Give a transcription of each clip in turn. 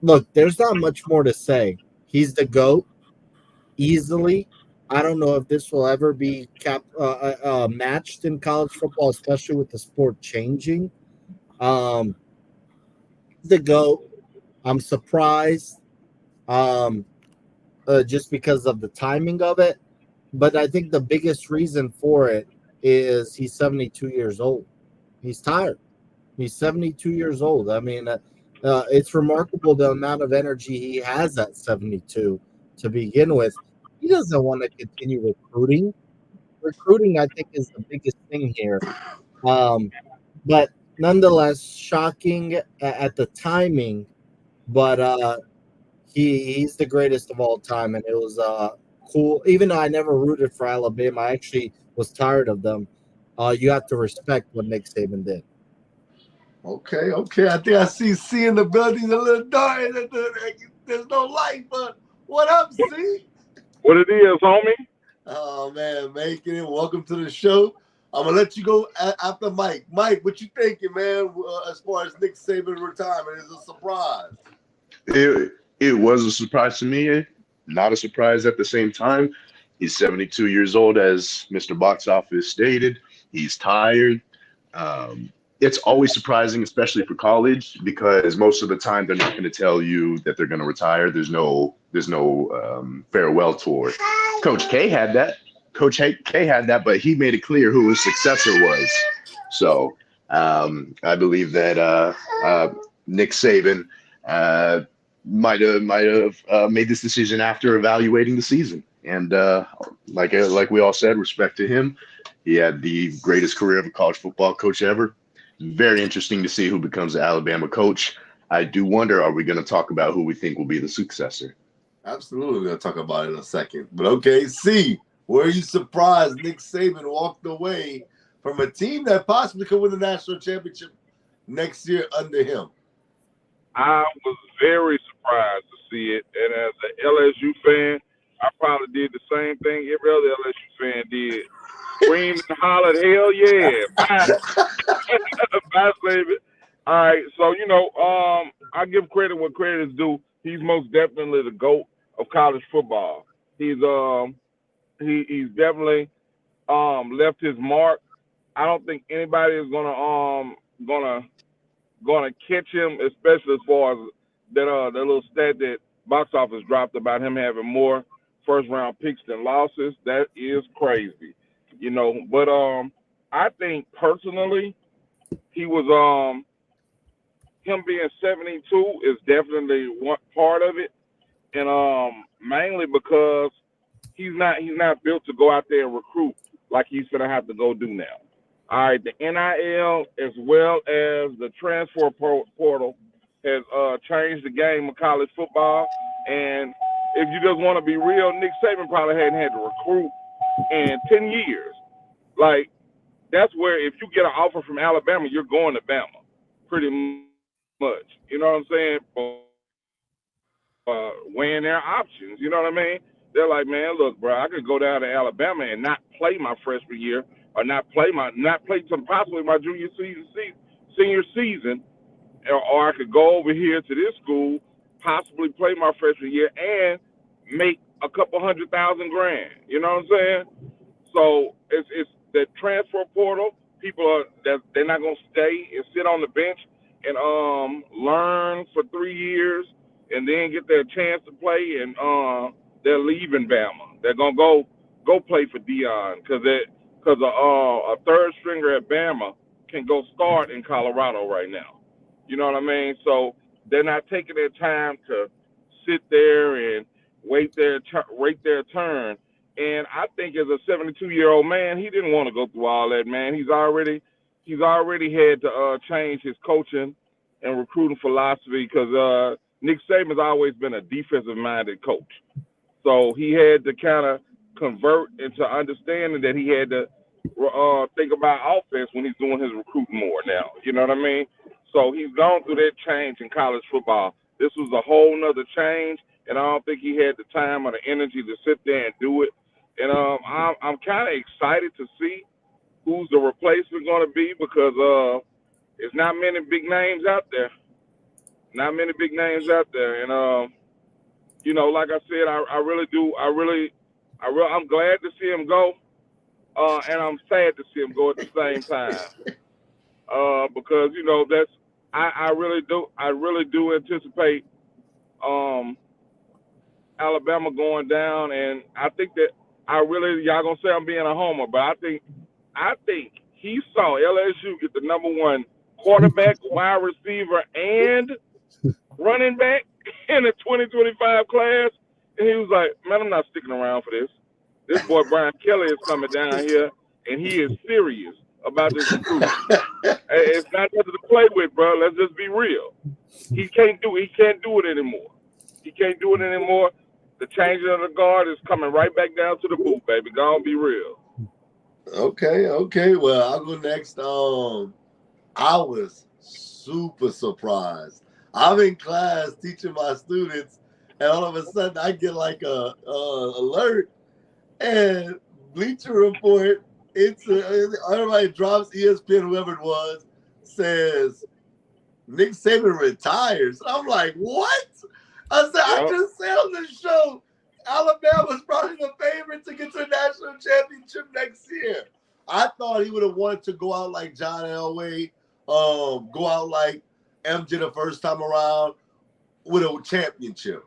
Look, there's not much more to say. He's the GOAT easily. I don't know if this will ever be matched in college football, especially with the sport changing. Um, the GOAT. I'm surprised um, just because of the timing of it. But I think the biggest reason for it is he's 72 years old. He's tired. He's 72 years old. I mean, it's remarkable the amount of energy he has at 72 to begin with. He doesn't want to continue recruiting. Recruiting, I think, is the biggest thing here. Um, but nonetheless, shocking at the timing. But he's the greatest of all time, and it was cool. Even though I never rooted for Alabama, I actually was tired of them. You have to respect what Nick Saban did. Okay, okay. I think I see C in the building a little dark. There's no light, but what up, C? What it is, homie? Oh man, making it. Welcome to the show. I'm gonna let you go after Mike. Mike, what you thinking, man? As far as Nick Saban retirement, is a surprise. It was a surprise to me, not a surprise at the same time. He's 72 years old, as Mr. Box Office stated. He's tired. It's always surprising, especially for college, because most of the time they're not going to tell you that they're going to retire. There's no farewell tour. Coach K had that. K had that, but he made it clear who his successor was. So I believe that Nick Saban uh, might have made this decision after evaluating the season. And like we all said, respect to him. He had the greatest career of a college football coach ever. Very interesting to see who becomes the Alabama coach. I do wonder, are we going to talk about who we think will be the successor? Absolutely, we're gonna talk about it in a second. But okay, C, were you surprised Nick Saban walked away from a team that possibly could win the national championship next year under him? I was very surprised to see it, and as an LSU fan, I probably did the same thing every other LSU fan did. Scream and hollered, hell yeah, bye, bye, Saban. All right, so I give credit what credit is due. He's most definitely the goat of college football. He's definitely left his mark. I don't think anybody is gonna gonna catch him, especially as far as that little stat that box office dropped about him having more first round picks than losses. That is crazy, But I think personally, he was him being 72 is definitely one part of it, and mainly because he's not built to go out there and recruit like he's gonna have to go do now. All right, the NIL as well as the transfer portal has changed the game of college football. And if you just want to be real, Nick Saban probably hadn't had to recruit in 10 years. Like, that's where if you get an offer from Alabama, you're going to Bama, pretty much. You know what I'm saying? Weighing their options. You know what I mean? They're like, man, look, bro, I could go down to Alabama and not play my freshman year, or not play some possibly my senior season, or I could go over here to this school, possibly play my freshman year, and make a couple 100,000 grand. You know what I'm saying? So it's the transfer portal. People are that they're not gonna stay and sit on the bench and learn for 3 years and then get their chance to play, and they're leaving Bama. They're gonna go play for Dion because a third stringer at Bama can go start in Colorado right now. You know what I mean? So they're not taking their time to sit there and wait their turn. And I think as a 72-year-old man, he didn't want to go through all that, man. He's already had to change his coaching and recruiting philosophy because Nick Saban's always been a defensive-minded coach. So he had to kind of convert into understanding that he had to think about offense when he's doing his recruiting more now. You know what I mean? So he's gone through that change in college football. This was a whole nother change, and I don't think he had the time or the energy to sit there and do it. And I'm kind of excited to see who's the replacement going to be because it's not many big names out there. Not many big names out there, and like I said, I really do. I'm glad to see him go, and I'm sad to see him go at the same time. Because that's I really do anticipate um, Alabama going down, and I think that y'all gonna say I'm being a homer, but I think he saw LSU get the number one quarterback, wide receiver, and running back in the 2025 class, and he was like, "Man, I'm not sticking around for this. This boy Brian Kelly is coming down here, and he is serious about this recruiting. It's not nothing to play with, bro. Let's just be real. He can't do it anymore. He can't do it anymore. The changing of the guard is coming right back down to the boot, baby. Go on, be real." Okay. Well, I'll go next. I was super surprised. I'm in class teaching my students, and all of a sudden I get like a alert, and Bleacher Report. Everybody drops ESPN, whoever it was, says Nick Saban retires. I'm like, what? I said, I just said on the show, Alabama's probably the favorite to get to the national championship next year. I thought he would have wanted to go out like John Elway, go out like MJ the first time around with a championship.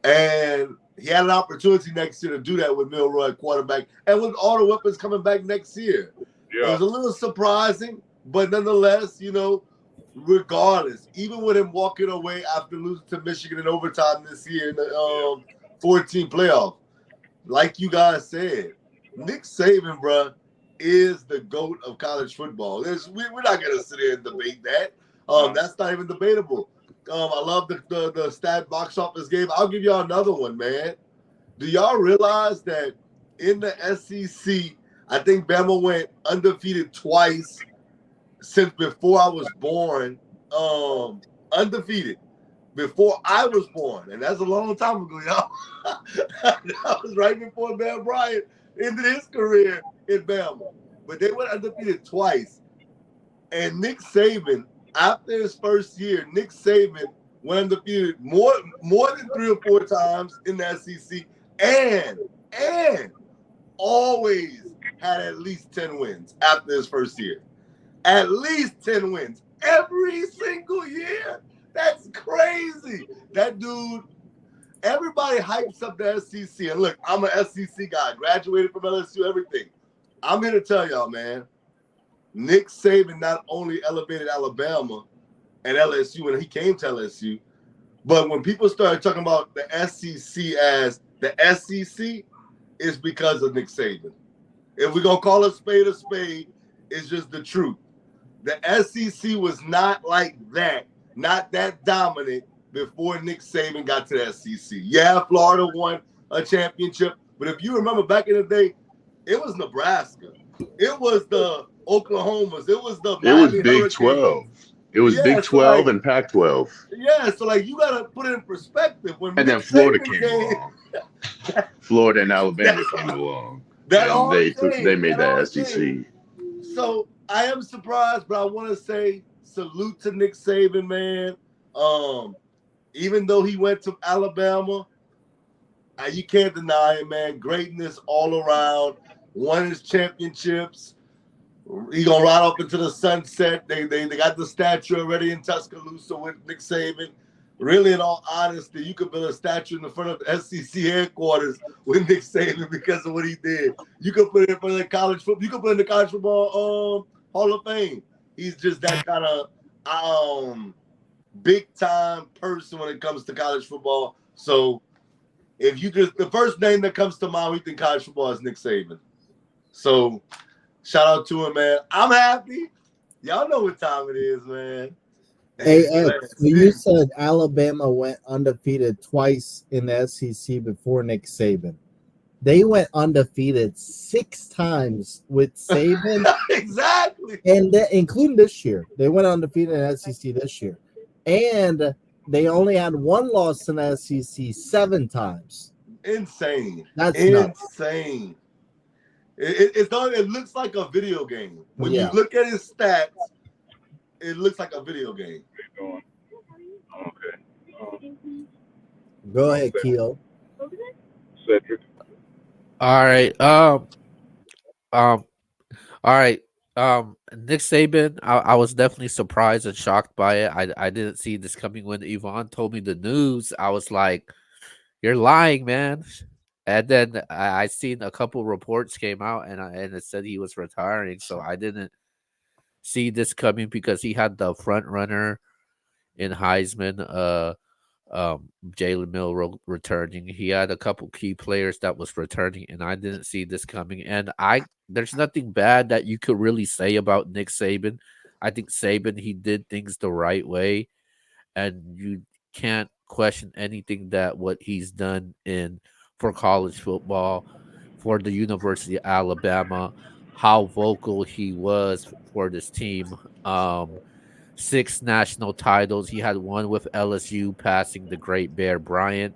And he had an opportunity next year to do that with Milroy at quarterback and with all the weapons coming back next year. Yeah. It was a little surprising, but nonetheless, regardless, even with him walking away after losing to Michigan in overtime this year in the 14 playoff, like you guys said, Nick Saban, bro, is the GOAT of college football. We're not going to sit here and debate that. That's not even debatable. I love the stat box office game. I'll give y'all another one, man. Do y'all realize that in the SEC, I think Bama went undefeated twice since before I was born, undefeated before I was born, and that's a long time ago, y'all. That was right before Bear Bryant ended his career in Bama, but they went undefeated twice. And Nick Saban, after his first year, Nick Saban went undefeated more than 3 or 4 times in the SEC, and always had at least 10 wins after his first year. At least 10 wins every single year. That's crazy. That dude, everybody hypes up the SEC. And look, I'm an SEC guy, graduated from LSU, everything. I'm here to tell y'all, man, Nick Saban not only elevated Alabama and LSU when he came to LSU, but when people started talking about the SEC as the SEC, it's because of Nick Saban. If we're going to call a spade, it's just the truth. The SEC was not like that, not that dominant before Nick Saban got to the SEC. Yeah, Florida won a championship, but if you remember back in the day, it was Nebraska. It was the Oklahomas. It was the Miami Big 12. It was Big 12 and Pac-12. Yeah, so you got to put it in perspective. When and Nick then Florida Saban came along. Florida and Alabama came along. They made the SEC. So I am surprised, but I want to say salute to Nick Saban, man. Even though he went to Alabama, you can't deny it, man. Greatness all around. Won his championships. He gonna ride up into the sunset. They got the statue already in Tuscaloosa with Nick Saban. Really, in all honesty, you could build a statue in the front of the SEC headquarters with Nick Saban because of what he did. You could put it in front of the college football. You could put it in the college football Hall of Fame. He's just that kind of big time person when it comes to college football. So if you just the first name that comes to mind when you think college football is Nick Saban. So shout out to him, man. I'm happy. Y'all know what time it is, man. Hey, Ed, when you said Alabama went undefeated twice in the SEC before Nick Saban, they went undefeated 6 times with Saban. Exactly. And including this year. They went undefeated in the SEC this year. And they only had 1 loss in the SEC 7 times. Insane. That's insane. Nuts. It looks like a video game. When you look at his stats, it looks like a video game. Okay. Go I'm ahead, Keo. Cedric. All right. Um. All right. Nick Saban. I was definitely surprised and shocked by it. I didn't see this coming when Yvonne told me the news. I was like, "You're lying, man." And then I seen a couple reports came out, and it said he was retiring. So I didn't see this coming because he had the front runner in Heisman. Jalen Milroe returning. He had a couple key players that was returning, and I didn't see this coming. And there's nothing bad that you could really say about Nick Saban. I think Saban he did things the right way, and you can't question anything that what he's done in for college football, for the University of Alabama, how vocal he was for this team. Six national titles. He had one with LSU, passing the great Bear Bryant.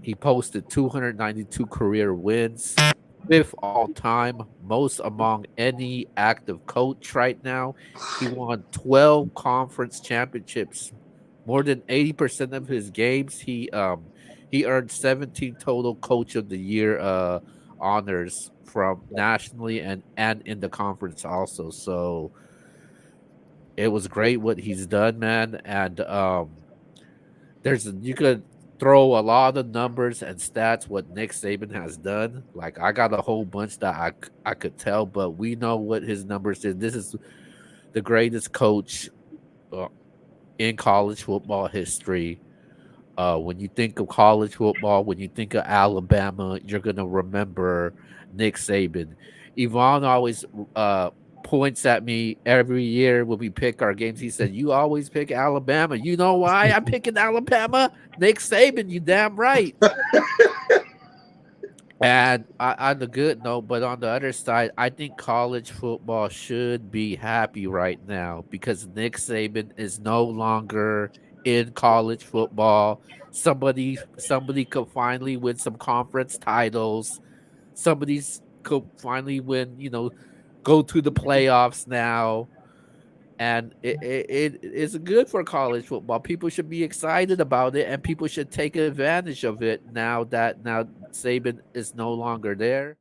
He posted 292 career wins, fifth all time, most among any active coach right now. He won 12 conference championships, more than 80% of his games. He earned 17 total coach of the year honors from nationally and in the conference also. So it was great what he's done, man. And there's you could throw a lot of numbers and stats what Nick Saban has done. Like I got a whole bunch that I could tell, but we know what his numbers is. This is the greatest coach uh, in college football history. When you think of college football, when you think of Alabama, you're gonna remember Nick Saban. Yvonne always uh, points at me every year when we pick our games. He said, "You always pick Alabama. You know why I'm picking Alabama? Nick Saban. You damn right." And on the good note, but on the other side, I think college football should be happy right now because Nick Saban is no longer in college football. Somebody could finally win some conference titles. Somebody's could finally win, go to the playoffs now. And it is good for college football. People should be excited about it, and people should take advantage of it now that Saban is no longer there.